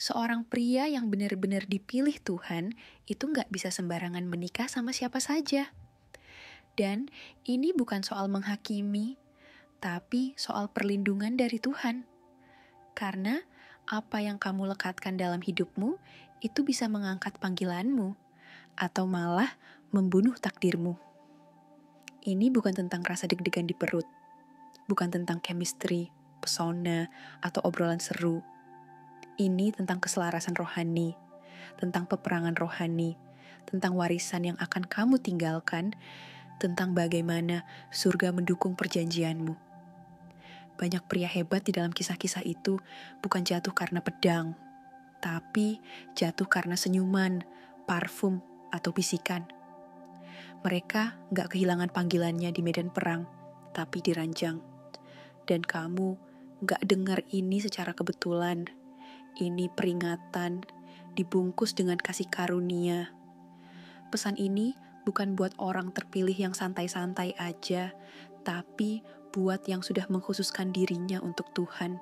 Seorang pria yang benar-benar dipilih Tuhan itu nggak bisa sembarangan menikah sama siapa saja. Dan ini bukan soal menghakimi, tapi soal perlindungan dari Tuhan. Karena apa yang kamu lekatkan dalam hidupmu itu bisa mengangkat panggilanmu atau malah membunuh takdirmu. Ini bukan tentang rasa deg-degan di perut, bukan tentang chemistry, pesona, atau obrolan seru. Ini tentang keselarasan rohani, tentang peperangan rohani, tentang warisan yang akan kamu tinggalkan, tentang bagaimana surga mendukung perjanjianmu. Banyak pria hebat di dalam kisah-kisah itu bukan jatuh karena pedang, tapi jatuh karena senyuman, parfum, atau bisikan. Mereka gak kehilangan panggilannya di medan perang, tapi diranjang. Dan kamu gak dengar ini secara kebetulan. Ini peringatan, dibungkus dengan kasih karunia. Pesan ini bukan buat orang terpilih yang santai-santai aja, tapi buat yang sudah mengkhususkan dirinya untuk Tuhan.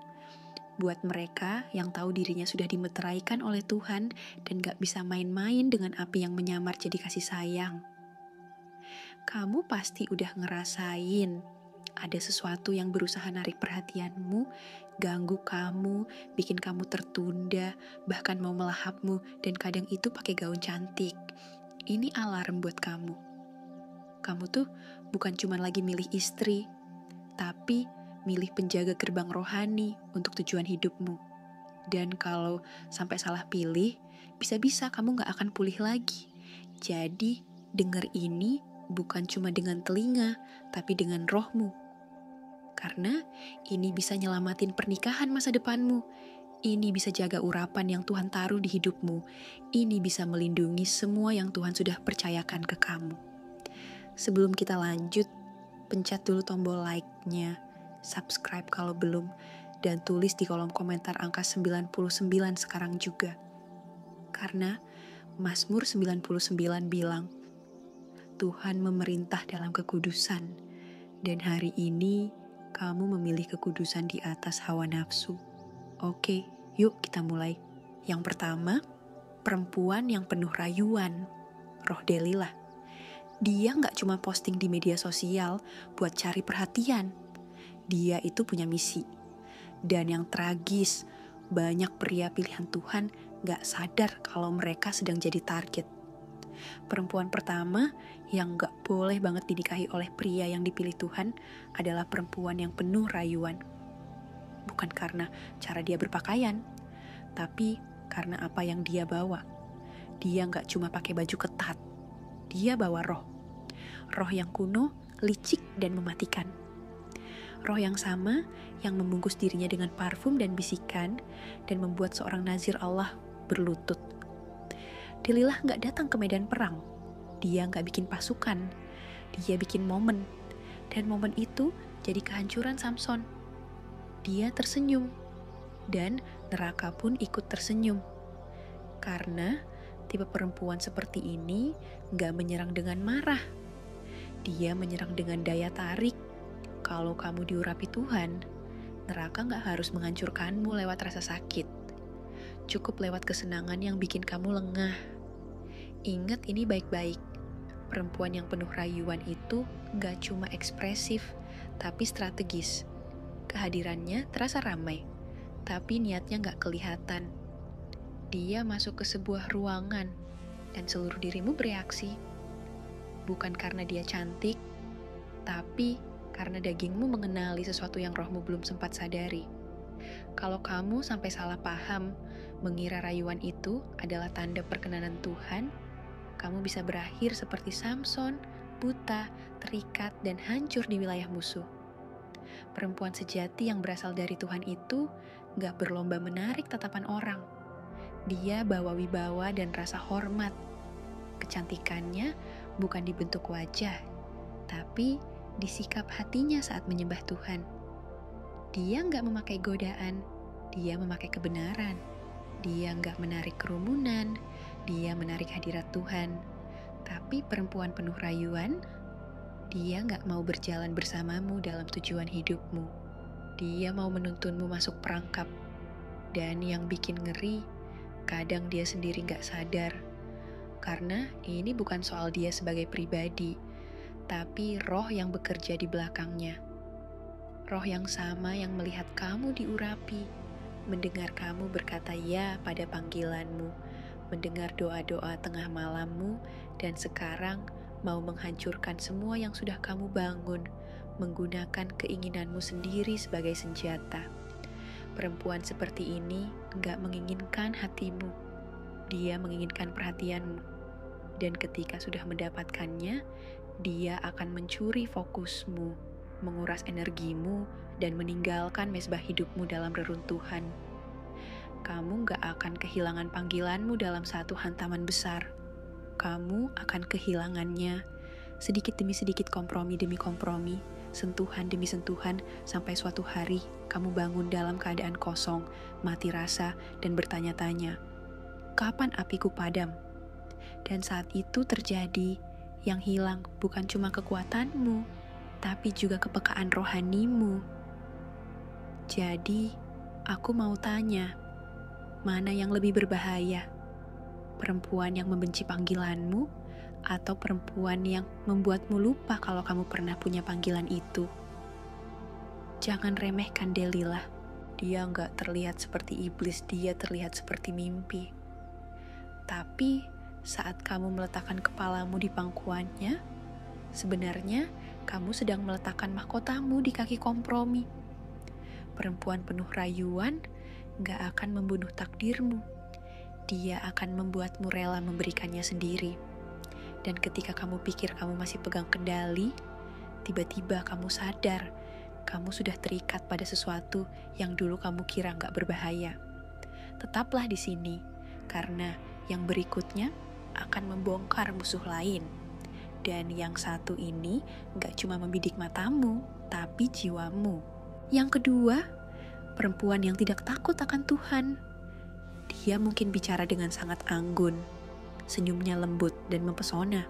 Buat mereka yang tahu dirinya sudah dimeteraikan oleh Tuhan dan gak bisa main-main dengan api yang menyamar jadi kasih sayang. Kamu pasti udah ngerasain ada sesuatu yang berusaha narik perhatianmu, ganggu kamu, bikin kamu tertunda, bahkan mau melahapmu, dan kadang itu pakai gaun cantik. Ini alarm buat kamu. Kamu tuh bukan cuma lagi milih istri, tapi milih penjaga gerbang rohani untuk tujuan hidupmu. Dan kalau sampai salah pilih, bisa-bisa kamu gak akan pulih lagi. Jadi, denger ini bukan cuma dengan telinga, tapi dengan rohmu. Karena ini bisa nyelamatin pernikahan masa depanmu. Ini bisa jaga urapan yang Tuhan taruh di hidupmu. Ini bisa melindungi semua yang Tuhan sudah percayakan ke kamu. Sebelum kita lanjut, pencet dulu tombol like-nya, subscribe kalau belum, dan tulis di kolom komentar angka 99 sekarang juga. Karena Mazmur 99 bilang, Tuhan memerintah dalam kekudusan, dan hari ini kamu memilih kekudusan di atas hawa nafsu. Oke, yuk kita mulai. Yang pertama, perempuan yang penuh rayuan, Roh Delilah. Dia gak cuma posting di media sosial buat cari perhatian. Dia itu punya misi. Dan yang tragis, banyak pria pilihan Tuhan gak sadar kalau mereka sedang jadi target. Perempuan pertama yang gak boleh banget dinikahi oleh pria yang dipilih Tuhan adalah perempuan yang penuh rayuan. Bukan karena cara dia berpakaian, tapi karena apa yang dia bawa. Dia gak cuma pakai baju ketat, dia bawa roh. Roh yang kuno, licik dan mematikan. Roh yang sama yang membungkus dirinya dengan parfum dan bisikan dan membuat seorang nazir Allah berlutut. Delilah gak datang ke medan perang. Dia gak bikin pasukan. Dia bikin momen. Dan momen itu jadi kehancuran Samson. Dia tersenyum. Dan neraka pun ikut tersenyum. Karena tipe perempuan seperti ini gak menyerang dengan marah. Dia menyerang dengan daya tarik. Kalau kamu diurapi Tuhan, neraka gak harus menghancurkanmu lewat rasa sakit. Cukup lewat kesenangan yang bikin kamu lengah. Ingat ini baik-baik. Perempuan yang penuh rayuan itu gak cuma ekspresif, tapi strategis. Kehadirannya terasa ramai, tapi niatnya gak kelihatan. Dia masuk ke sebuah ruangan, dan seluruh dirimu bereaksi. Bukan karena dia cantik, tapi karena dagingmu mengenali sesuatu yang rohmu belum sempat sadari. Kalau kamu sampai salah paham, mengira rayuan itu adalah tanda perkenanan Tuhan, kamu bisa berakhir seperti Samson, buta, terikat, dan hancur di wilayah musuh. Perempuan sejati yang berasal dari Tuhan itu gak berlomba menarik tatapan orang. Dia bawa wibawa dan rasa hormat. Kecantikannya bukan di bentuk wajah, tapi di sikap hatinya saat menyembah Tuhan. Dia gak memakai godaan, dia memakai kebenaran. Dia gak menarik kerumunan, dia menarik hadirat Tuhan. Tapi perempuan penuh rayuan, dia gak mau berjalan bersamamu dalam tujuan hidupmu. Dia mau menuntunmu masuk perangkap. Dan yang bikin ngeri, terkadang dia sendiri gak sadar. Karena ini bukan soal dia sebagai pribadi, tapi roh yang bekerja di belakangnya. Roh yang sama yang melihat kamu diurapi, mendengar kamu berkata ya pada panggilanmu, mendengar doa-doa tengah malammu, dan sekarang mau menghancurkan semua yang sudah kamu bangun, menggunakan keinginanmu sendiri sebagai senjata. Perempuan seperti ini gak menginginkan hatimu, dia menginginkan perhatianmu. Dan ketika sudah mendapatkannya, dia akan mencuri fokusmu, menguras energimu, dan meninggalkan mesbah hidupmu dalam reruntuhan. Kamu gak akan kehilangan panggilanmu dalam satu hantaman besar. Kamu akan kehilangannya sedikit demi sedikit, kompromi demi kompromi, sentuhan demi sentuhan, sampai suatu hari kamu bangun dalam keadaan kosong, mati rasa, dan bertanya-tanya, kapan apiku padam? Dan saat itu terjadi, yang hilang bukan cuma kekuatanmu, tapi juga kepekaan rohanimu. Jadi, aku mau tanya, mana yang lebih berbahaya? Perempuan yang membenci panggilanmu, atau perempuan yang membuatmu lupa kalau kamu pernah punya panggilan itu? Jangan remehkan Delilah. Dia nggak terlihat seperti iblis, dia terlihat seperti mimpi. Tapi saat kamu meletakkan kepalamu di pangkuannya, sebenarnya kamu sedang meletakkan mahkotamu di kaki kompromi. Perempuan penuh rayuan gak akan membunuh takdirmu. Dia akan membuatmu rela memberikannya sendiri. Dan ketika kamu pikir kamu masih pegang kendali, tiba-tiba kamu sadar kamu sudah terikat pada sesuatu yang dulu kamu kira gak berbahaya. Tetaplah di sini, karena yang berikutnya akan membongkar musuh lain. Dan yang satu ini gak cuma membidik matamu, tapi jiwamu. Yang kedua, perempuan yang tidak takut akan Tuhan. Dia mungkin bicara dengan sangat anggun, senyumnya lembut dan mempesona.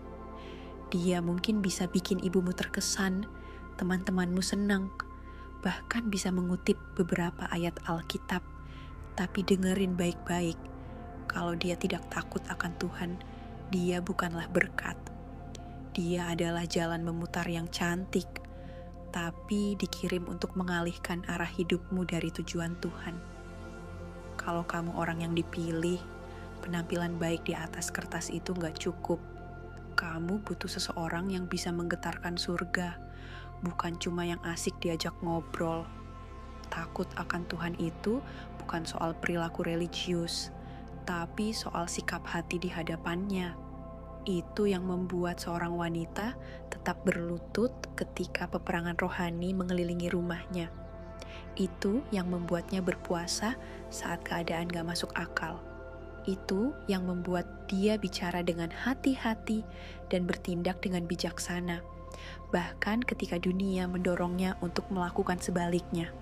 Dia mungkin bisa bikin ibumu terkesan, teman-temanmu senang, bahkan bisa mengutip beberapa ayat Alkitab. Tapi dengerin baik-baik, kalau dia tidak takut akan Tuhan, dia bukanlah berkat. Dia adalah jalan memutar yang cantik, tapi dikirim untuk mengalihkan arah hidupmu dari tujuan Tuhan. Kalau kamu orang yang dipilih, penampilan baik di atas kertas itu gak cukup. Kamu butuh seseorang yang bisa menggetarkan surga, bukan cuma yang asik diajak ngobrol. Takut akan Tuhan itu bukan soal perilaku religius, tapi soal sikap hati di hadapannya. Itu yang membuat seorang wanita tetap berlutut ketika peperangan rohani mengelilingi rumahnya. Itu yang membuatnya berpuasa saat keadaan gak masuk akal. Itu yang membuat dia bicara dengan hati-hati dan bertindak dengan bijaksana, bahkan ketika dunia mendorongnya untuk melakukan sebaliknya.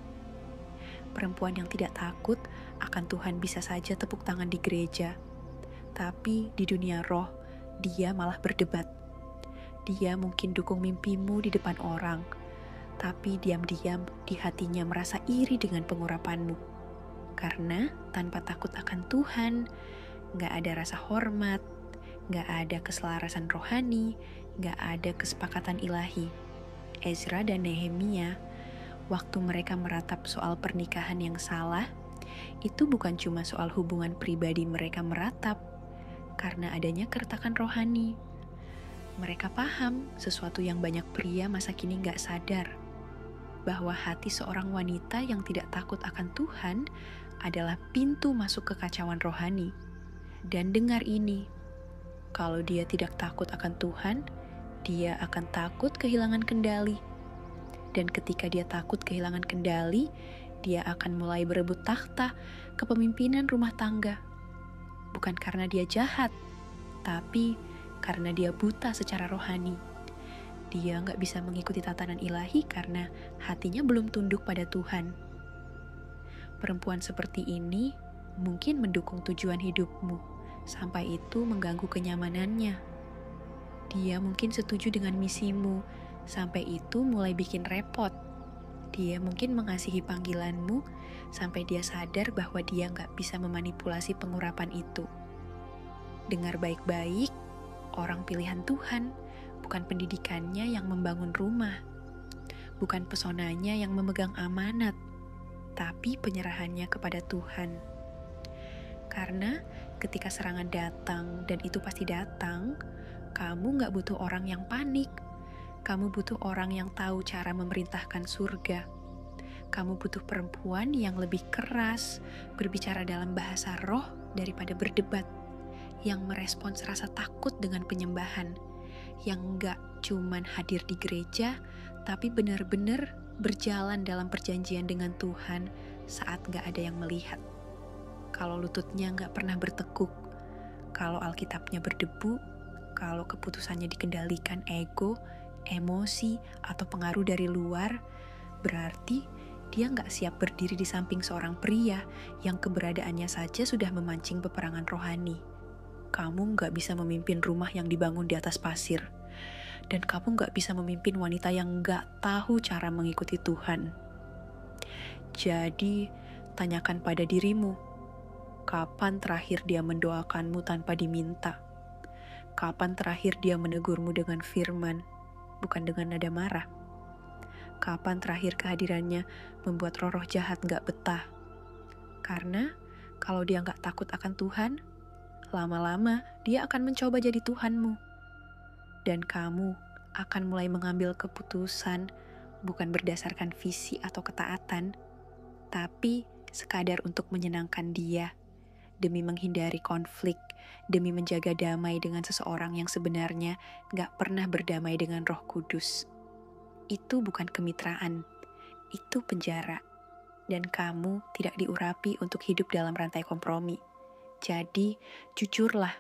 Perempuan yang tidak takut akan Tuhan bisa saja tepuk tangan di gereja, tapi di dunia roh, dia malah berdebat. Dia mungkin dukung mimpimu di depan orang, tapi diam-diam di hatinya merasa iri dengan pengurapanmu. Karena tanpa takut akan Tuhan, gak ada rasa hormat, gak ada keselarasan rohani, gak ada kesepakatan ilahi. Ezra dan Nehemia, waktu mereka meratap soal pernikahan yang salah, itu bukan cuma soal hubungan pribadi mereka meratap, karena adanya keretakan rohani. Mereka paham sesuatu yang banyak pria masa kini gak sadar, bahwa hati seorang wanita yang tidak takut akan Tuhan adalah pintu masuk kekacauan rohani. Dan dengar ini, kalau dia tidak takut akan Tuhan, dia akan takut kehilangan kendali. Dan ketika dia takut kehilangan kendali, dia akan mulai berebut takhta kepemimpinan rumah tangga. Bukan karena dia jahat, tapi karena dia buta secara rohani. Dia gak bisa mengikuti tatanan ilahi karena hatinya belum tunduk pada Tuhan. Perempuan seperti ini mungkin mendukung tujuan hidupmu, sampai itu mengganggu kenyamanannya. Dia mungkin setuju dengan misimu, sampai itu mulai bikin repot. Dia mungkin mengasihi panggilanmu sampai dia sadar bahwa dia nggak bisa memanipulasi pengurapan itu. Dengar baik-baik, orang pilihan Tuhan, bukan pendidikannya yang membangun rumah, bukan pesonanya yang memegang amanat, tapi penyerahannya kepada Tuhan. Karena ketika serangan datang, dan itu pasti datang, kamu nggak butuh orang yang panik. Kamu butuh orang yang tahu cara memerintahkan surga. Kamu butuh perempuan yang lebih keras, berbicara dalam bahasa roh daripada berdebat, yang merespons rasa takut dengan penyembahan, yang nggak cuman hadir di gereja, tapi benar-benar berjalan dalam perjanjian dengan Tuhan saat nggak ada yang melihat. Kalau lututnya nggak pernah bertekuk, kalau Alkitabnya berdebu, kalau keputusannya dikendalikan ego, emosi, atau pengaruh dari luar, berarti dia nggak siap berdiri di samping seorang pria yang keberadaannya saja sudah memancing peperangan rohani. Kamu nggak bisa memimpin rumah yang dibangun di atas pasir, dan kamu nggak bisa memimpin wanita yang nggak tahu cara mengikuti Tuhan. Jadi, tanyakan pada dirimu, kapan terakhir dia mendoakanmu tanpa diminta? Kapan terakhir dia menegurmu dengan firman, bukan dengan nada marah? Kapan terakhir kehadirannya membuat roh-roh jahat gak betah? Karena kalau dia gak takut akan Tuhan, lama-lama dia akan mencoba jadi Tuhanmu. Dan kamu akan mulai mengambil keputusan bukan berdasarkan visi atau ketaatan, tapi sekadar untuk menyenangkan dia, demi menghindari konflik, demi menjaga damai dengan seseorang yang sebenarnya gak pernah berdamai dengan Roh Kudus. Itu bukan kemitraan, itu penjara. Dan kamu tidak diurapi untuk hidup dalam rantai kompromi. Jadi, jujurlah,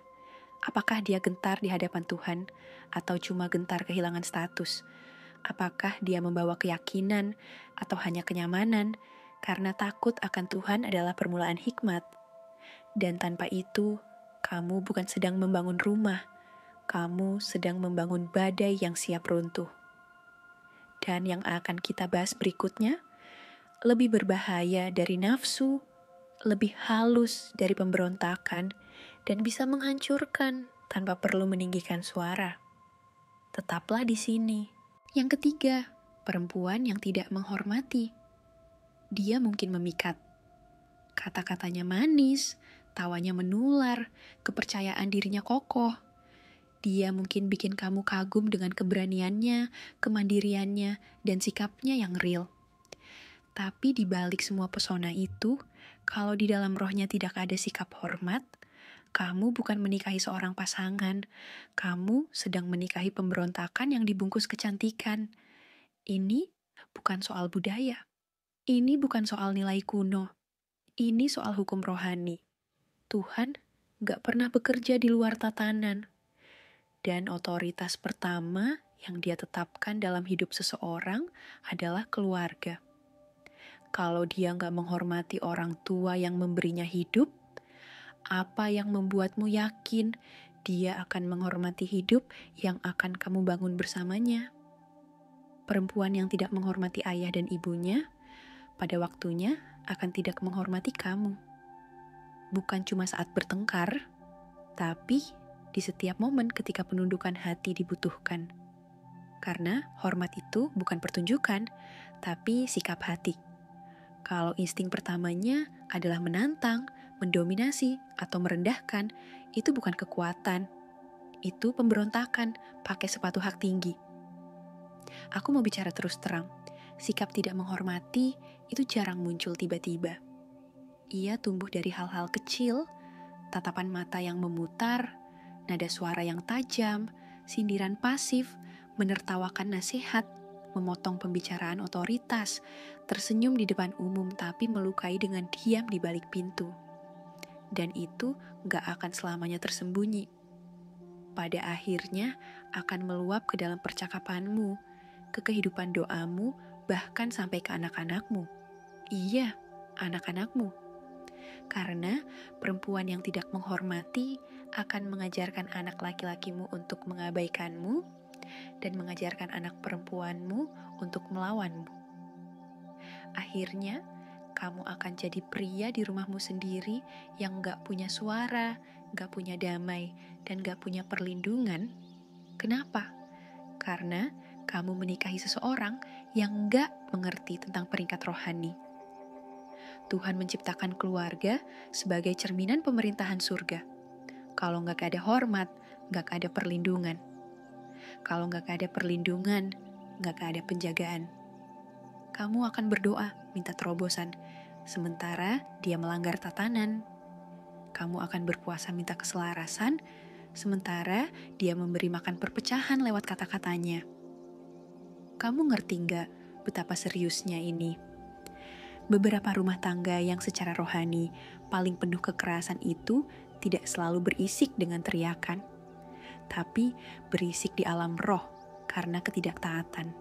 apakah dia gentar di hadapan Tuhan atau cuma gentar kehilangan status? Apakah dia membawa keyakinan atau hanya kenyamanan karena takut akan Tuhan adalah permulaan hikmat? Dan tanpa itu, kamu bukan sedang membangun rumah, kamu sedang membangun badai yang siap runtuh. Dan yang akan kita bahas berikutnya, lebih berbahaya dari nafsu, lebih halus dari pemberontakan, dan bisa menghancurkan tanpa perlu meninggikan suara. Tetaplah di sini. Yang ketiga, perempuan yang tidak menghormati. Dia mungkin memikat. Kata-katanya manis, tawanya menular, kepercayaan dirinya kokoh. Dia mungkin bikin kamu kagum dengan keberaniannya, kemandiriannya, dan sikapnya yang real. Tapi di balik semua pesona itu, kalau di dalam rohnya tidak ada sikap hormat, kamu bukan menikahi seorang pasangan, kamu sedang menikahi pemberontakan yang dibungkus kecantikan. Ini bukan soal budaya, ini bukan soal nilai kuno, ini soal hukum rohani. Tuhan gak pernah bekerja di luar tatanan. Dan otoritas pertama yang dia tetapkan dalam hidup seseorang adalah keluarga. Kalau dia gak menghormati orang tua yang memberinya hidup, apa yang membuatmu yakin dia akan menghormati hidup yang akan kamu bangun bersamanya? Perempuan yang tidak menghormati ayah dan ibunya, pada waktunya akan tidak menghormati kamu. Bukan cuma saat bertengkar, tapi di setiap momen ketika penundukan hati dibutuhkan. Karena hormat itu bukan pertunjukan, tapi sikap hati. Kalau insting pertamanya adalah menantang, mendominasi, atau merendahkan, itu bukan kekuatan. Itu pemberontakan, pakai sepatu hak tinggi. Aku mau bicara terus terang, sikap tidak menghormati itu jarang muncul tiba-tiba. Ia tumbuh dari hal-hal kecil, tatapan mata yang memutar, nada suara yang tajam, sindiran pasif, menertawakan nasihat, memotong pembicaraan otoritas, tersenyum di depan umum tapi melukai dengan diam di balik pintu. Dan itu gak akan selamanya tersembunyi. Pada akhirnya akan meluap ke dalam percakapanmu, ke kehidupan doamu, bahkan sampai ke anak-anakmu. Iya, anak-anakmu. Karena perempuan yang tidak menghormati akan mengajarkan anak laki-lakimu untuk mengabaikanmu dan mengajarkan anak perempuanmu untuk melawanmu. Akhirnya, kamu akan jadi pria di rumahmu sendiri yang gak punya suara, gak punya damai, dan gak punya perlindungan. Kenapa? Karena kamu menikahi seseorang yang gak mengerti tentang peringkat rohani. Tuhan menciptakan keluarga sebagai cerminan pemerintahan surga. Kalau gak ada hormat, gak ada perlindungan. Kalau gak ada perlindungan, gak ada penjagaan. Kamu akan berdoa minta terobosan, sementara dia melanggar tatanan. Kamu akan berpuasa minta keselarasan, sementara dia memberi makan perpecahan lewat kata-katanya. Kamu ngerti gak betapa seriusnya ini? Beberapa rumah tangga yang secara rohani paling penuh kekerasan itu tidak selalu berisik dengan teriakan, tapi berisik di alam roh karena ketidaktaatan.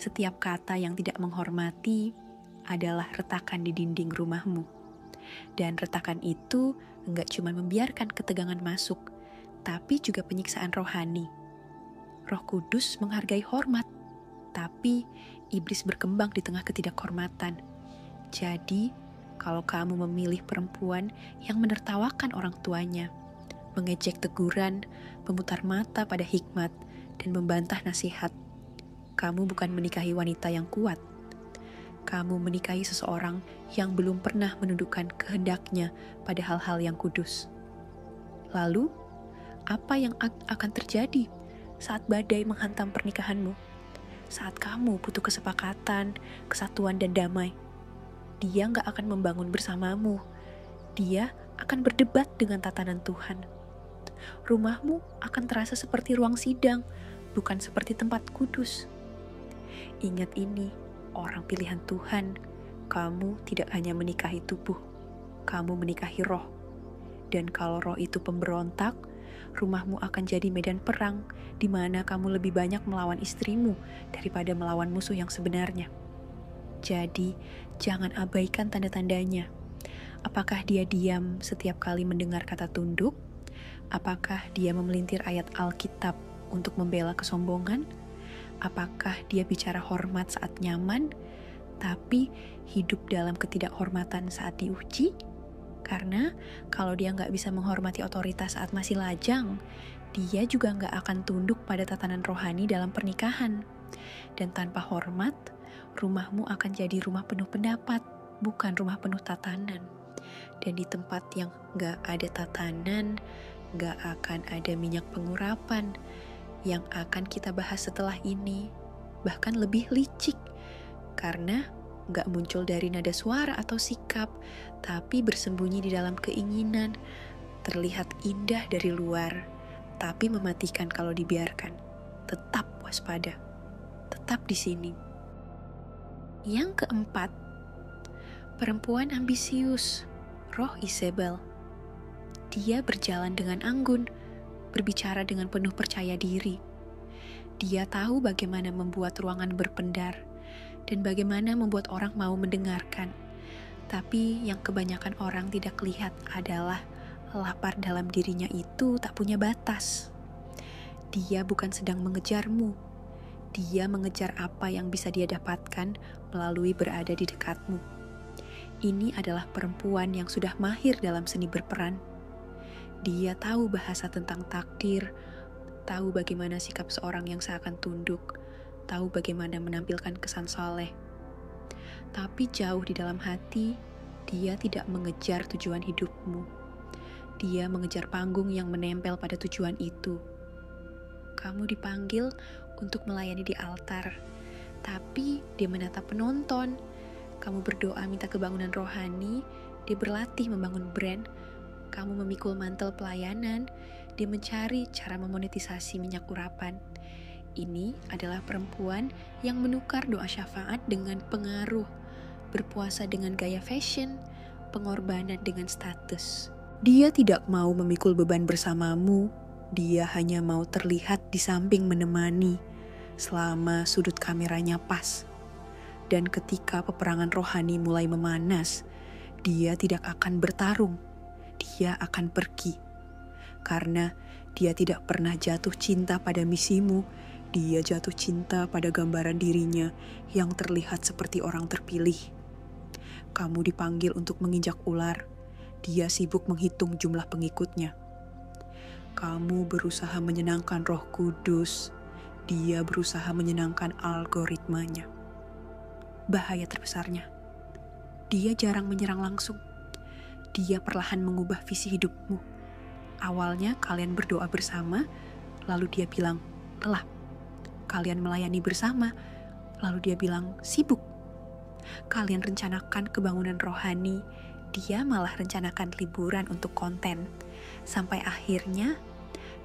Setiap kata yang tidak menghormati adalah retakan di dinding rumahmu. Dan retakan itu enggak cuma membiarkan ketegangan masuk, tapi juga penyiksaan rohani. Roh Kudus menghargai hormat, tapi iblis berkembang di tengah ketidakhormatan. Jadi, kalau kamu memilih perempuan yang menertawakan orang tuanya, mengejek teguran, memutar mata pada hikmat, dan membantah nasihat, kamu bukan menikahi wanita yang kuat. Kamu menikahi seseorang yang belum pernah menundukkan kehendaknya pada hal-hal yang kudus. Lalu, apa yang akan terjadi saat badai menghantam pernikahanmu? Saat kamu butuh kesepakatan, kesatuan, dan damai, dia gak akan membangun bersamamu. Dia akan berdebat dengan tatanan Tuhan. Rumahmu akan terasa seperti ruang sidang, bukan seperti tempat kudus. Ingat ini, orang pilihan Tuhan, kamu tidak hanya menikahi tubuh, kamu menikahi roh. Dan kalau roh itu pemberontak, rumahmu akan jadi medan perang, di mana kamu lebih banyak melawan istrimu daripada melawan musuh yang sebenarnya. Jadi, jangan abaikan tanda-tandanya. Apakah dia diam setiap kali mendengar kata tunduk? Apakah dia memelintir ayat Alkitab untuk membela kesombongan? Apakah dia bicara hormat saat nyaman, tapi hidup dalam ketidakhormatan saat diuji? Karena kalau dia nggak bisa menghormati otoritas saat masih lajang, dia juga nggak akan tunduk pada tatanan rohani dalam pernikahan. Dan tanpa hormat, rumahmu akan jadi rumah penuh pendapat, bukan rumah penuh tatanan. Dan di tempat yang nggak ada tatanan, nggak akan ada minyak pengurapan. Yang akan kita bahas setelah ini bahkan lebih licik, karena gak muncul dari nada suara atau sikap, tapi bersembunyi di dalam keinginan, terlihat indah dari luar, tapi mematikan kalau dibiarkan. Tetap waspada, tetap di sini. Yang keempat, perempuan ambisius, roh Isabel. Dia berjalan dengan anggun, berbicara dengan penuh percaya diri. Dia tahu bagaimana membuat ruangan berpendar dan bagaimana membuat orang mau mendengarkan. Tapi yang kebanyakan orang tidak lihat adalah lapar dalam dirinya itu tak punya batas. Dia bukan sedang mengejarmu. Dia mengejar apa yang bisa dia dapatkan melalui berada di dekatmu. Ini adalah perempuan yang sudah mahir dalam seni berperan. Dia tahu bahasa tentang takdir, tahu bagaimana sikap seorang yang seakan tunduk, tahu bagaimana menampilkan kesan soleh. Tapi jauh di dalam hati, dia tidak mengejar tujuan hidupmu. Dia mengejar panggung yang menempel pada tujuan itu. Kamu dipanggil untuk melayani di altar, tapi dia menatap penonton. Kamu berdoa minta kebangunan rohani, dia berlatih membangun brand. Kamu memikul mantel pelayanan, dia mencari cara memonetisasi minyak urapan. Ini adalah perempuan yang menukar doa syafaat dengan pengaruh, berpuasa dengan gaya fashion, pengorbanan dengan status. Dia tidak mau memikul beban bersamamu, dia hanya mau terlihat di samping menemani, selama sudut kameranya pas. Dan ketika peperangan rohani mulai memanas, dia tidak akan bertarung. Dia akan pergi, karena dia tidak pernah jatuh cinta pada misimu Dia jatuh cinta pada gambaran dirinya yang terlihat seperti orang terpilih. Kamu dipanggil untuk menginjak ular. Dia sibuk menghitung jumlah pengikutnya. Kamu berusaha menyenangkan Roh Kudus. Dia berusaha menyenangkan algoritmanya. Bahaya terbesarnya, dia jarang menyerang langsung. Dia perlahan mengubah visi hidupmu. Awalnya kalian berdoa bersama, lalu dia bilang, lelah. Kalian melayani bersama, lalu dia bilang, sibuk. Kalian rencanakan kebangunan rohani, dia malah rencanakan liburan untuk konten. Sampai akhirnya,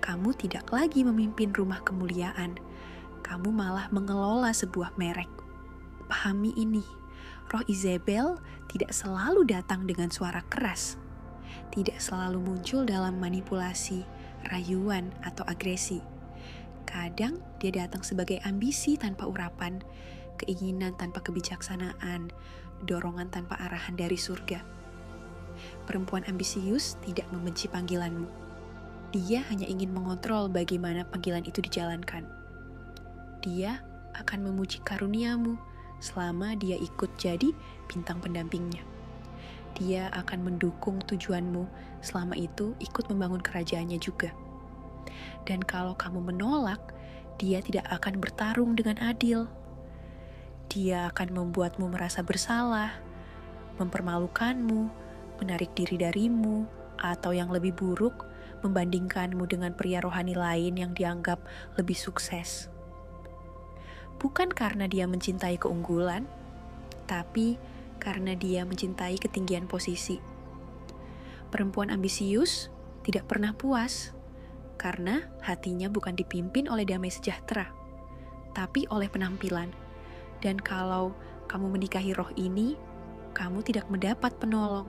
kamu tidak lagi memimpin rumah kemuliaan. Kamu malah mengelola sebuah merek. Pahami ini, roh Isabel tidak selalu datang dengan suara keras. Tidak selalu muncul dalam manipulasi, rayuan, atau agresi. Kadang dia datang sebagai ambisi tanpa urapan, keinginan tanpa kebijaksanaan, dorongan tanpa arahan dari surga. Perempuan ambisius tidak membenci panggilanmu. Dia hanya ingin mengontrol bagaimana panggilan itu dijalankan. Dia akan memuji karuniamu selama dia ikut jadi bintang pendampingnya. Dia akan mendukung tujuanmu selama itu ikut membangun kerajaannya juga. Dan kalau kamu menolak, dia tidak akan bertarung dengan adil. Dia akan membuatmu merasa bersalah, mempermalukanmu, menarik diri darimu, atau yang lebih buruk, membandingkanmu dengan pria rohani lain yang dianggap lebih sukses. Bukan karena dia mencintai keunggulan, tapi karena dia mencintai ketinggian posisi. Perempuan ambisius tidak pernah puas, karena hatinya bukan dipimpin oleh damai sejahtera, tapi oleh penampilan. Dan kalau kamu menikahi roh ini, kamu tidak mendapat penolong,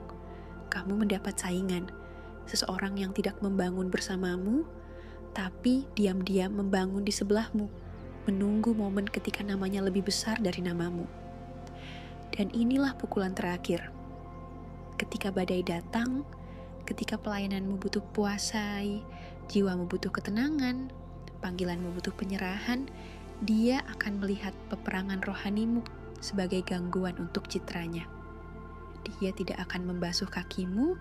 kamu mendapat saingan, seseorang yang tidak membangun bersamamu, tapi diam-diam membangun di sebelahmu, menunggu momen ketika namanya lebih besar dari namamu. Dan inilah pukulan terakhir. Ketika badai datang, ketika pelayananmu butuh puasai, jiwamu butuh ketenangan, panggilanmu butuh penyerahan, dia akan melihat peperangan rohanimu sebagai gangguan untuk citranya. Dia tidak akan membasuh kakimu,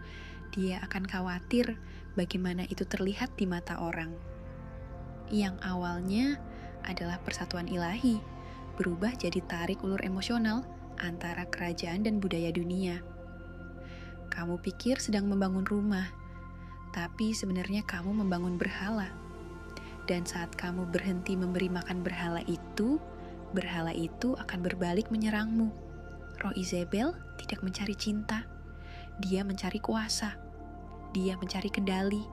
dia akan khawatir bagaimana itu terlihat di mata orang. Yang awalnya adalah persatuan ilahi, berubah jadi tarik ulur emosional antara kerajaan dan budaya dunia. Kamu pikir sedang membangun rumah, tapi sebenarnya kamu membangun berhala. Dan saat kamu berhenti memberi makan berhala itu akan berbalik menyerangmu. Roh Isabel tidak mencari cinta, dia mencari kuasa, dia mencari kendali,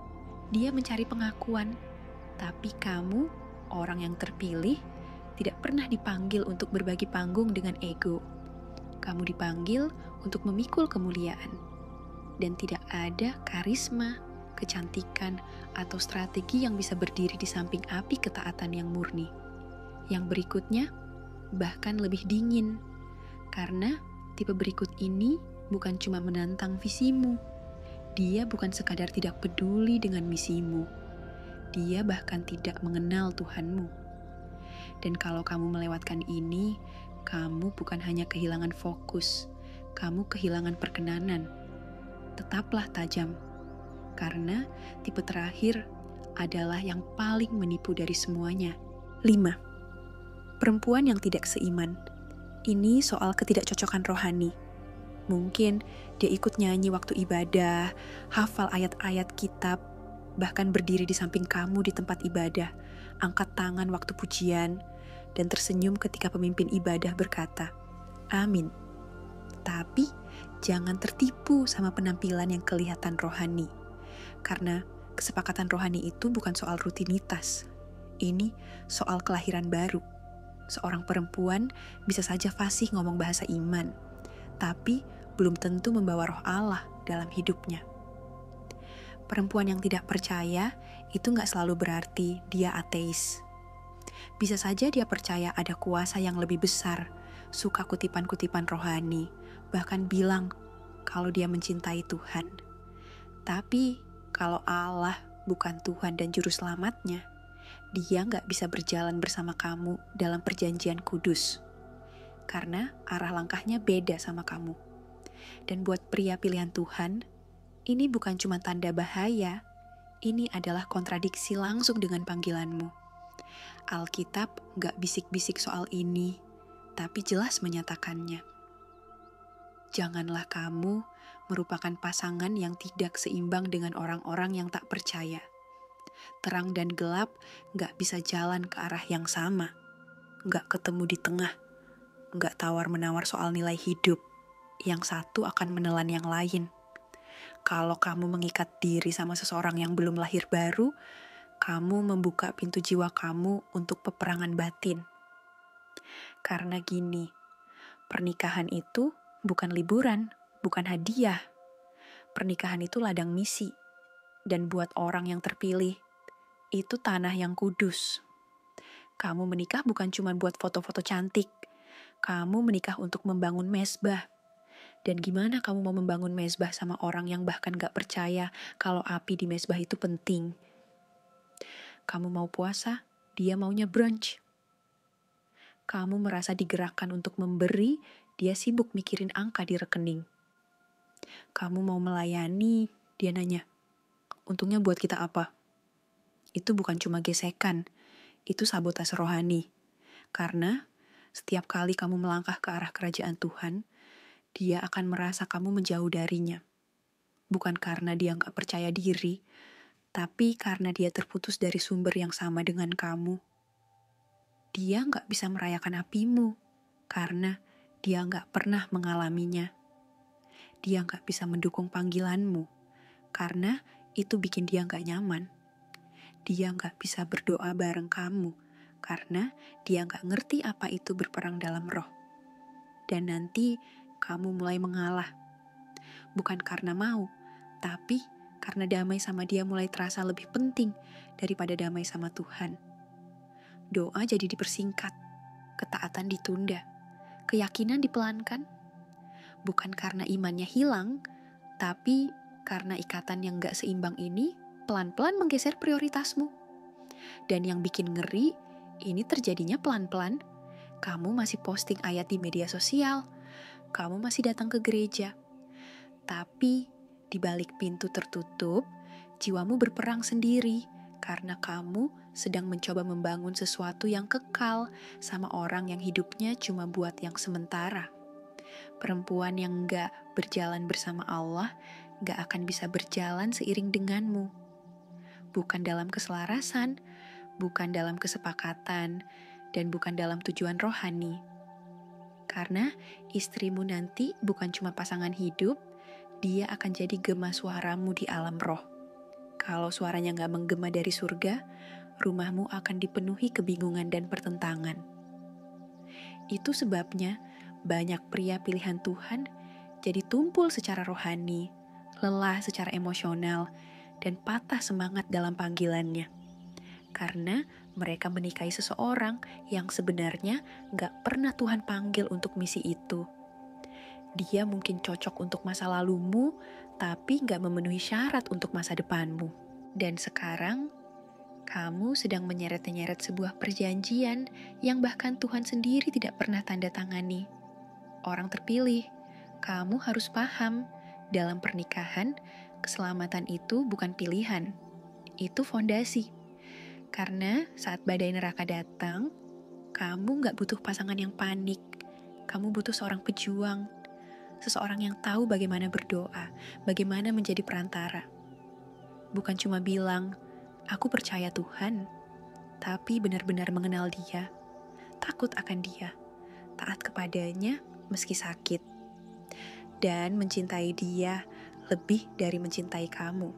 dia mencari pengakuan. Tapi kamu, orang yang terpilih, tidak pernah dipanggil untuk berbagi panggung dengan ego. Kamu dipanggil untuk memikul kemuliaan. Dan tidak ada karisma, kecantikan, atau strategi yang bisa berdiri di samping api ketaatan yang murni. Yang berikutnya bahkan lebih dingin, karena tipe berikut ini bukan cuma menantang visimu. Dia bukan sekadar tidak peduli dengan misimu. Dia bahkan tidak mengenal Tuhanmu. Dan kalau kamu melewatkan ini, kamu bukan hanya kehilangan fokus, kamu kehilangan perkenanan. Tetaplah tajam, karena tipe terakhir adalah yang paling menipu dari semuanya. 5. Perempuan yang tidak seiman. Ini soal ketidakcocokan rohani. Mungkin dia ikut nyanyi waktu ibadah, hafal ayat-ayat kitab, bahkan berdiri di samping kamu di tempat ibadah, angkat tangan waktu pujian, dan tersenyum ketika pemimpin ibadah berkata, "Amin." Tapi jangan tertipu sama penampilan yang kelihatan rohani. Karena kesepakatan rohani itu bukan soal rutinitas. Ini soal kelahiran baru. Seorang perempuan bisa saja fasih ngomong bahasa iman, tapi belum tentu membawa roh Allah dalam hidupnya. Perempuan yang tidak percaya itu gak selalu berarti dia ateis. Bisa saja dia percaya ada kuasa yang lebih besar, suka kutipan-kutipan rohani, bahkan bilang kalau dia mencintai Tuhan. Tapi kalau Allah bukan Tuhan dan Juru Selamatnya, Dia nggak bisa berjalan bersama kamu dalam perjanjian kudus. Karena arah langkahnya beda sama kamu. Dan buat pria pilihan Tuhan, ini bukan cuma tanda bahaya, ini adalah kontradiksi langsung dengan panggilanmu. Alkitab nggak bisik-bisik soal ini, tapi jelas menyatakannya. Janganlah kamu merupakan pasangan yang tidak seimbang dengan orang-orang yang tak percaya. Terang dan gelap gak bisa jalan ke arah yang sama. Gak ketemu di tengah. Gak tawar-menawar soal nilai hidup. Yang satu akan menelan yang lain. Kalau kamu mengikat diri sama seseorang yang belum lahir baru, kamu membuka pintu jiwa kamu untuk peperangan batin. Karena gini, pernikahan itu bukan liburan, bukan hadiah. Pernikahan itu ladang misi. Dan buat orang yang terpilih, itu tanah yang kudus. Kamu menikah bukan cuma buat foto-foto cantik. Kamu menikah untuk membangun mezbah. Dan gimana kamu mau membangun mezbah sama orang yang bahkan gak percaya kalau api di mezbah itu penting? Kamu mau puasa, dia maunya brunch. Kamu merasa digerakkan untuk memberi, dia sibuk mikirin angka di rekening. Kamu mau melayani, dia nanya, untungnya buat kita apa? Itu bukan cuma gesekan, itu sabotase rohani. Karena setiap kali kamu melangkah ke arah kerajaan Tuhan, dia akan merasa kamu menjauh darinya. Bukan karena dia gak percaya diri, tapi karena dia terputus dari sumber yang sama dengan kamu. Dia gak bisa merayakan apimu, karena dia gak pernah mengalaminya. Dia gak bisa mendukung panggilanmu, karena itu bikin dia gak nyaman. Dia gak bisa berdoa bareng kamu, karena dia gak ngerti apa itu berperang dalam roh. Dan nanti kamu mulai mengalah. Bukan karena mau, tapi karena damai sama dia mulai terasa lebih penting daripada damai sama Tuhan. Doa jadi dipersingkat, ketaatan ditunda, keyakinan dipelankan. Bukan karena imannya hilang, tapi karena ikatan yang gak seimbang ini pelan-pelan menggeser prioritasmu. Dan yang bikin ngeri, ini terjadinya pelan-pelan. Kamu masih posting ayat di media sosial, kamu masih datang ke gereja. Tapi di balik pintu tertutup, jiwamu berperang sendiri karena kamu sedang mencoba membangun sesuatu yang kekal sama orang yang hidupnya cuma buat yang sementara. Perempuan yang gak berjalan bersama Allah gak akan bisa berjalan seiring denganmu. Bukan dalam keselarasan, bukan dalam kesepakatan, dan bukan dalam tujuan rohani. Karena istrimu nanti bukan cuma pasangan hidup, dia akan jadi gema suaramu di alam roh. Kalau suaranya gak menggema dari surga, rumahmu akan dipenuhi kebingungan dan pertentangan. Itu sebabnya banyak pria pilihan Tuhan jadi tumpul secara rohani, lelah secara emosional, dan patah semangat dalam panggilannya. Karena mereka menikahi seseorang yang sebenarnya gak pernah Tuhan panggil untuk misi itu. Dia mungkin cocok untuk masa lalumu, tapi gak memenuhi syarat untuk masa depanmu. Dan sekarang, kamu sedang menyeret-nyeret sebuah perjanjian yang bahkan Tuhan sendiri tidak pernah tanda tangani. Orang terpilih, kamu harus paham, dalam pernikahan, keselamatan itu bukan pilihan, itu fondasi. Karena saat badai neraka datang, kamu gak butuh pasangan yang panik, kamu butuh seorang pejuang, seseorang yang tahu bagaimana berdoa, bagaimana menjadi perantara. Bukan cuma bilang, aku percaya Tuhan, tapi benar-benar mengenal Dia, takut akan Dia, taat kepadanya meski sakit, dan mencintai Dia lebih dari mencintai kamu.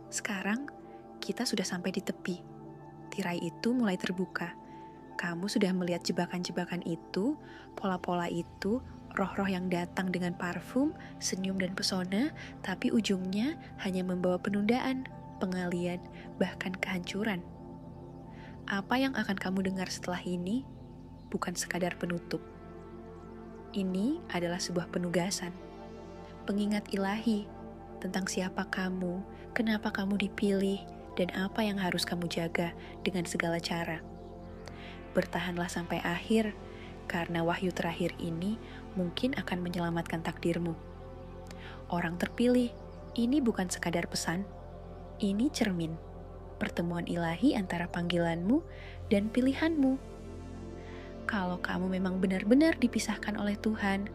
Sekarang, kita sudah sampai di tepi. Tirai itu mulai terbuka. Kamu sudah melihat jebakan-jebakan itu, pola-pola itu, roh-roh yang datang dengan parfum, senyum dan pesona, tapi ujungnya hanya membawa penundaan, pengalian, bahkan kehancuran. Apa yang akan kamu dengar setelah ini bukan sekadar penutup. Ini adalah sebuah penugasan, pengingat ilahi tentang siapa kamu, kenapa kamu dipilih, dan apa yang harus kamu jaga dengan segala cara. Bertahanlah sampai akhir, karena wahyu terakhir ini mungkin akan menyelamatkan takdirmu. Orang terpilih, ini bukan sekadar pesan, ini cermin, pertemuan ilahi antara panggilanmu dan pilihanmu. Kalau kamu memang benar-benar dipisahkan oleh Tuhan,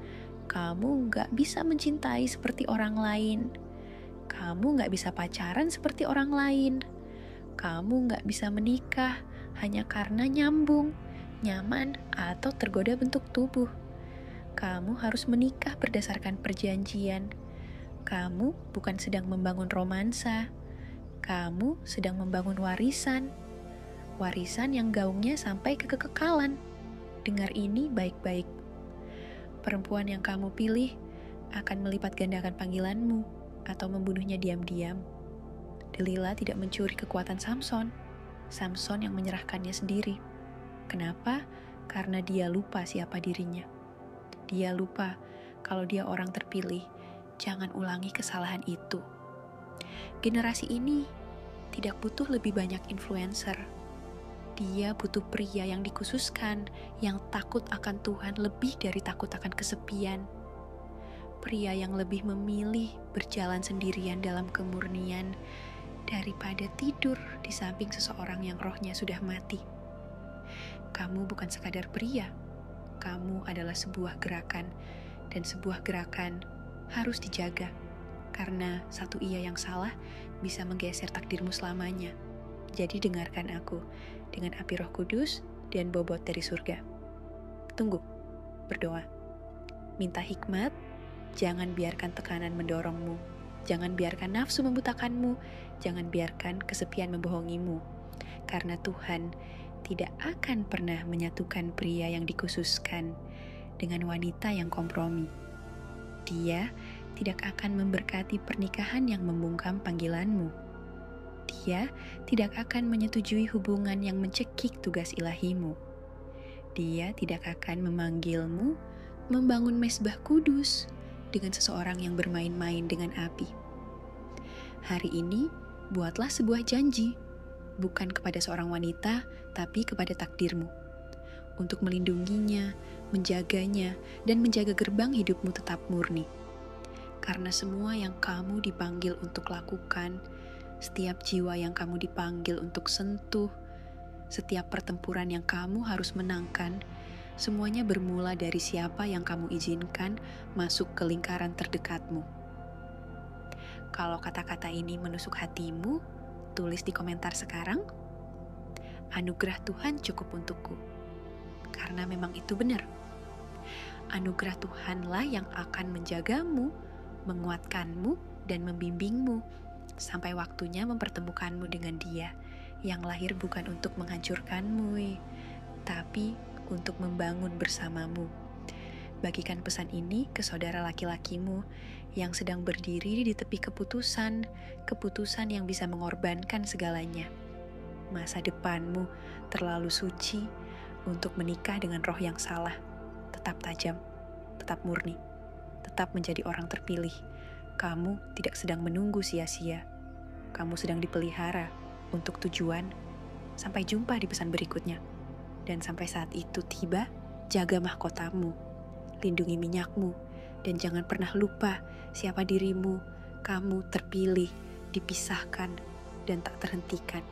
kamu gak bisa mencintai seperti orang lain. Kamu gak bisa pacaran seperti orang lain. Kamu gak bisa menikah hanya karena nyambung, nyaman, atau tergoda bentuk tubuh. Kamu harus menikah berdasarkan perjanjian. Kamu bukan sedang membangun romansa. Kamu sedang membangun warisan. Warisan yang gaungnya sampai ke kekekalan. Dengar ini baik-baik. Perempuan yang kamu pilih akan melipat gandakan panggilanmu atau membunuhnya diam-diam. Delila tidak mencuri kekuatan Samson. Samson yang menyerahkannya sendiri. Kenapa? Karena dia lupa siapa dirinya. Dia lupa kalau dia orang terpilih. Jangan ulangi kesalahan itu. Generasi ini tidak butuh lebih banyak influencer. Dia butuh pria yang dikhususkan, yang takut akan Tuhan lebih dari takut akan kesepian. Pria yang lebih memilih berjalan sendirian dalam kemurnian daripada tidur di samping seseorang yang rohnya sudah mati. Kamu bukan sekadar pria, kamu adalah sebuah gerakan, dan sebuah gerakan harus dijaga, karena satu iya yang salah bisa menggeser takdirmu selamanya. Jadi dengarkan aku dengan api Roh Kudus dan bobot dari surga. Tunggu, berdoa. Minta hikmat, jangan biarkan tekanan mendorongmu. Jangan biarkan nafsu membutakanmu, jangan biarkan kesepian membohongimu. Karena Tuhan tidak akan pernah menyatukan pria yang dikhususkan dengan wanita yang kompromi. Dia tidak akan memberkati pernikahan yang membungkam panggilanmu. Dia tidak akan menyetujui hubungan yang mencekik tugas ilahimu. Dia tidak akan memanggilmu membangun mesbah kudus dengan seseorang yang bermain-main dengan api. Hari ini, buatlah sebuah janji, bukan kepada seorang wanita, tapi kepada takdirmu, untuk melindunginya, menjaganya, dan menjaga gerbang hidupmu tetap murni. Karena semua yang kamu dipanggil untuk lakukan, setiap jiwa yang kamu dipanggil untuk sentuh, setiap pertempuran yang kamu harus menangkan, semuanya bermula dari siapa yang kamu izinkan masuk ke lingkaran terdekatmu. Kalau kata-kata ini menusuk hatimu, tulis di komentar sekarang. Anugerah Tuhan cukup untukku. Karena memang itu benar. Anugerah Tuhanlah yang akan menjagamu, menguatkanmu, dan membimbingmu sampai waktunya mempertemukanmu dengan Dia yang lahir bukan untuk menghancurkanmu, tapi untuk membangun bersamamu. Bagikan pesan ini ke saudara laki-lakimu yang sedang berdiri di tepi keputusan yang bisa mengorbankan segalanya. Masa depanmu terlalu suci untuk menikah dengan roh yang salah. Tetap tajam, tetap murni, tetap menjadi orang terpilih. Kamu tidak sedang menunggu sia-sia. Kamu sedang dipelihara untuk tujuan. Sampai jumpa di pesan berikutnya. Dan sampai saat itu tiba, jaga mahkotamu, lindungi minyakmu, dan jangan pernah lupa siapa dirimu. Kamu terpilih, dipisahkan, dan tak terhentikan.